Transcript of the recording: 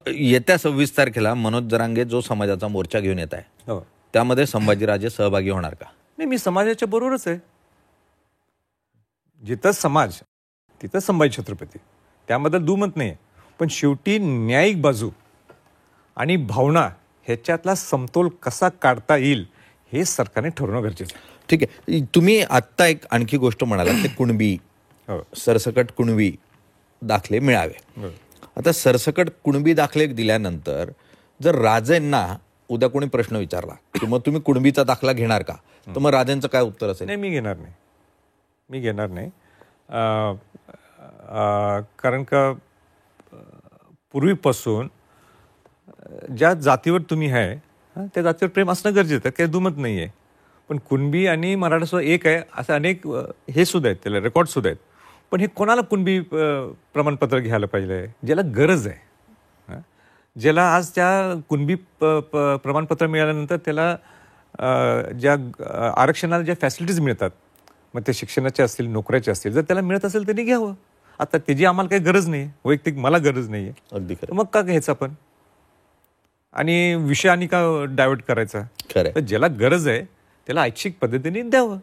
येत्या 26 तारखेला मनोज जरांगे जो समाजाचा मोर्चा घेऊन येत आहे त्यामध्ये संभाजीराजे सहभागी होणार का? नाही, मी समाजाच्या बरोबरच आहे. जिथं समाज तिथं संभाजी छत्रपती, त्याबद्दल दुमत नाही. पण शेवटी न्यायिक बाजू आणि भावना ह्याच्यातला समतोल कसा काढता येईल हे सरकारने ठरवणं गरजेचं आहे. ठीक आहे. तुम्ही आत्ता एक आणखी गोष्ट म्हणालात ते कुणबी सरसकट कुणबी दाखले मिळावे. आता सरसकट कुणबी दाखले दिल्यानंतर जर राजेंना उद्या कोणी प्रश्न विचारला की मग तुम्ही कुणबीचा दाखला घेणार का, तर मग राजेंचं काय उत्तर असेल? नाही, मी घेणार नाही. कारण का पूर्वीपासून ज्या जातीवर तुम्ही आहे त्या जातीवर प्रेम असणं गरजेचं आहे, काही दुमत नाही आहे. पण कुणबी आणि मराठा सुद्धा एक आहे, असं अनेक हे सुद्धा आहेत, त्याला रेकॉर्ड सुद्धा आहेत. पण हे कोणाला कुणबी प्रमाणपत्र घ्यायला पाहिजे? ज्याला गरज आहे, ज्याला आज त्या कुणबी प्रमाणपत्र मिळाल्यानंतर त्याला ज्या आरक्षणाला ज्या फॅसिलिटीज मिळतात, मग ते शिक्षणाचे असतील, नोकऱ्याचे असतील, जर त्याला मिळत असेल त्यांनी घ्यावं. आता त्याची आम्हाला काही गरज नाही, वैयक्तिक मला गरज नाही आहे. अगदी खरं. मग का घ्यायचं आपण आणि विषय आणि का डायव्हर्ट करायचा? खरं. तर ज्याला गरज आहे त्याला ऐच्छिक पद्धतीने द्यावं.